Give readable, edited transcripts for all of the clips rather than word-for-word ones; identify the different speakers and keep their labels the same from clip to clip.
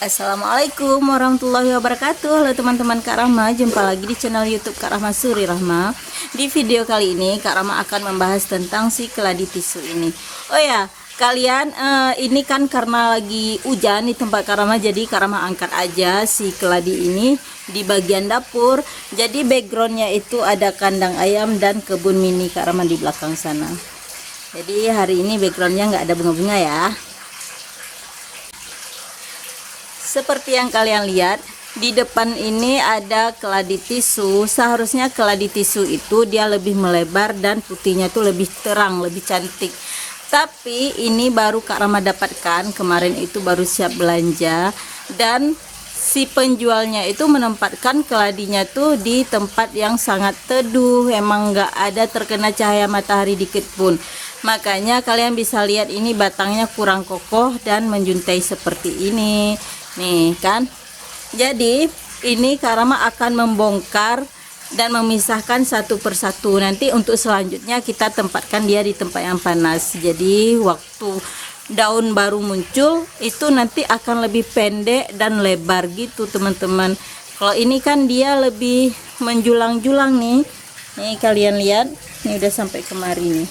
Speaker 1: Assalamualaikum warahmatullahi wabarakatuh. Halo teman-teman Kak Rahma, jumpa lagi di channel YouTube Kak Rahma Suri Rahma. Di video kali ini Kak Rahma akan membahas tentang si keladi tisu ini. Oh ya, kalian ini kan karena lagi hujan di tempat Kak Rahma, jadi Kak Rahma angkat aja si keladi ini di bagian dapur. Jadi backgroundnya itu ada kandang ayam dan kebun mini Kak Rahma di belakang sana. Jadi hari ini backgroundnya nggak ada bunga-bunga ya. Seperti yang kalian lihat, di depan ini ada keladi tisu. Seharusnya keladi tisu itu dia lebih melebar dan putihnya tuh lebih terang, lebih cantik. Tapi ini baru Kak Rahma dapatkan, kemarin itu baru siap belanja. Dan si penjualnya itu menempatkan keladinya tuh di tempat yang sangat teduh. Emang nggak ada terkena cahaya matahari dikit pun. Makanya kalian bisa lihat ini batangnya kurang kokoh dan menjuntai seperti ini. Nih kan, jadi ini Kak Rahma akan membongkar dan memisahkan satu persatu. Nanti untuk selanjutnya kita tempatkan dia di tempat yang panas. Jadi waktu daun baru muncul itu nanti akan lebih pendek dan lebar gitu teman-teman. Kalau ini kan dia lebih menjulang-julang nih. Nih kalian lihat, ini udah sampai kemari nih.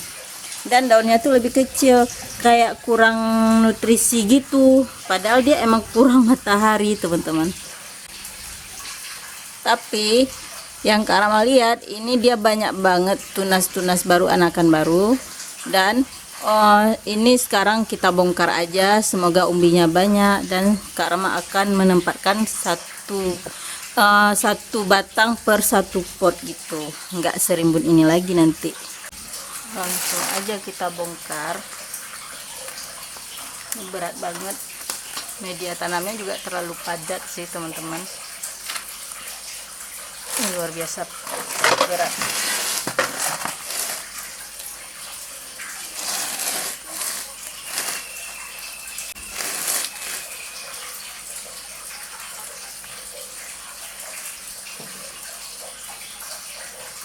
Speaker 1: Dan daunnya tuh lebih kecil, kayak kurang nutrisi gitu, padahal dia emang kurang matahari teman-teman. Tapi yang Kak Rahma lihat ini dia banyak banget tunas-tunas baru, anakan baru. Dan ini sekarang kita bongkar aja, semoga umbinya banyak. Dan Kak Rahma akan menempatkan satu batang per satu pot gitu, nggak serimbun ini lagi nanti. Langsung aja kita bongkar. Ini berat banget, media tanamnya juga terlalu padat sih teman-teman. Ini luar biasa berat.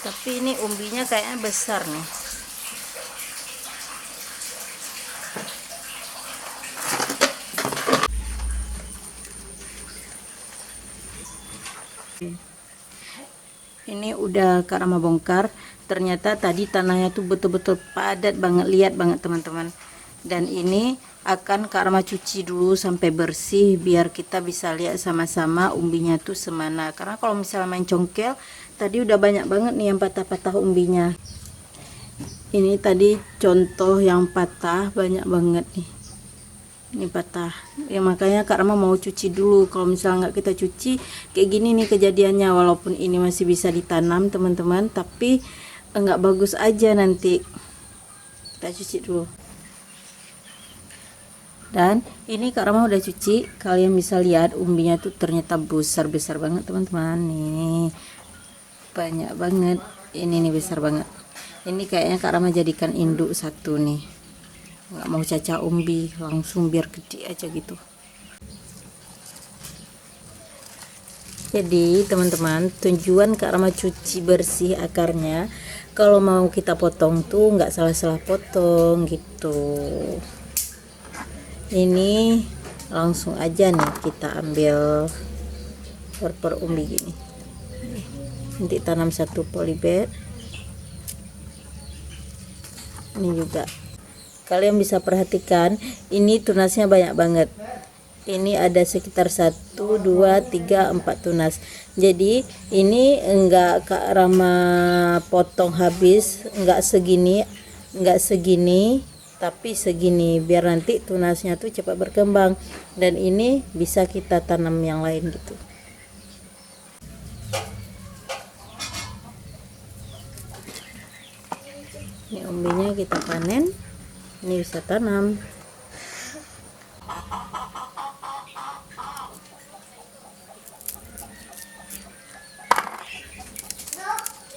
Speaker 1: Tapi ini umbinya kayaknya besar nih. Ini udah Kak Rahma bongkar, ternyata tadi tanahnya tuh betul-betul padat banget, lihat banget teman-teman. Dan ini akan Kak Rahma cuci dulu sampai bersih biar kita bisa lihat sama-sama umbinya tuh semana. Karena kalau misalnya main congkel, tadi udah banyak banget nih yang patah-patah umbinya. Ini tadi contoh yang patah, banyak banget nih. Ini patah ya, makanya Kak Rahma mau cuci dulu. Kalau misalnya nggak kita cuci kayak gini nih kejadiannya. Walaupun ini masih bisa ditanam teman-teman, tapi nggak bagus aja nanti. Kita cuci dulu. Dan ini Kak Rahma udah cuci, kalian bisa lihat umbinya tuh ternyata besar-besar banget teman-teman. Nih banyak banget, ini nih besar banget. Ini kayaknya Kak Rahma jadikan induk satu nih, nggak mau cacah umbi, langsung biar gede aja gitu. Jadi teman-teman, tujuan Kak Rahma cuci bersih akarnya, kalau mau kita potong tuh nggak salah-salah potong gitu. Ini langsung aja nih kita ambil per umbi gini, nanti tanam satu polybag. Ini juga kalian bisa perhatikan, ini tunasnya banyak banget. Ini ada sekitar 1, 2, 3, 4 tunas. Jadi ini enggak Kak Rahma potong habis, enggak segini, tapi segini biar nanti tunasnya tuh cepat berkembang. Dan ini bisa kita tanam yang lain gitu. Ini umbinya kita panen. Ini bisa tanam.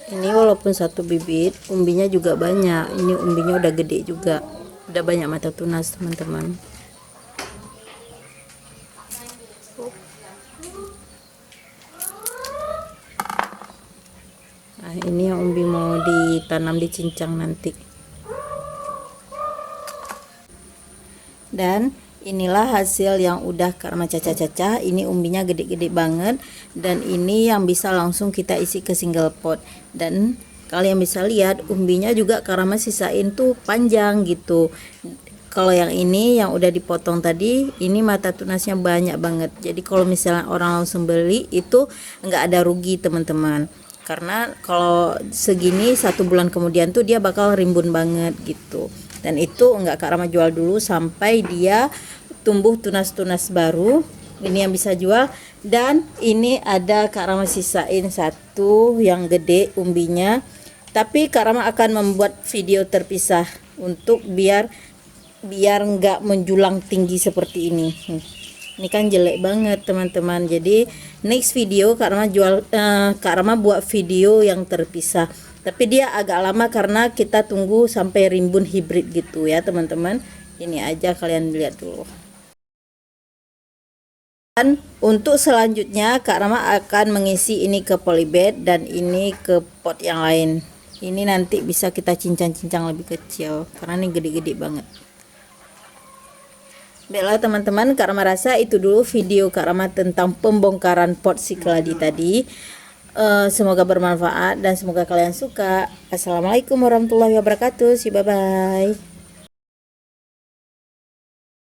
Speaker 1: Ini walaupun satu bibit, umbinya juga banyak. Ini umbinya udah gede juga, udah banyak mata tunas teman-teman. Nah ini yang umbi mau ditanam dicincang nanti. Dan Inilah hasil yang udah karma cacah-cacah. Ini umbinya gede-gede banget, dan ini yang bisa langsung kita isi ke single pot. Dan kalian bisa lihat umbinya juga karma sisain tuh panjang gitu. Kalau yang ini yang udah dipotong tadi, ini mata tunasnya banyak banget. Jadi kalau misalnya orang langsung beli itu nggak ada rugi teman-teman. Karena kalau segini 1 bulan kemudian tuh dia bakal rimbun banget gitu. Dan itu enggak Kak Rama jual dulu sampai dia tumbuh tunas-tunas baru. Ini yang bisa jual. Dan ini ada Kak Rama sisain satu yang gede umbinya. Tapi Kak Rama akan membuat video terpisah untuk biar enggak menjulang tinggi seperti ini. Ini kan jelek banget teman-teman. Jadi next video Kak Rama buat video yang terpisah. Tapi dia agak lama karena kita tunggu sampai rimbun hibrid gitu ya teman-teman. Ini aja kalian lihat dulu. Dan untuk selanjutnya Kak Rama akan mengisi ini ke polybag dan ini ke pot yang lain. Ini nanti bisa kita cincang-cincang lebih kecil karena ini gede-gede banget. Baiklah teman-teman, Kak Rama rasa itu dulu video Kak Rama tentang pembongkaran pot si keladi tadi. Semoga bermanfaat dan semoga kalian suka. Assalamualaikum warahmatullahi wabarakatuh. Bye bye.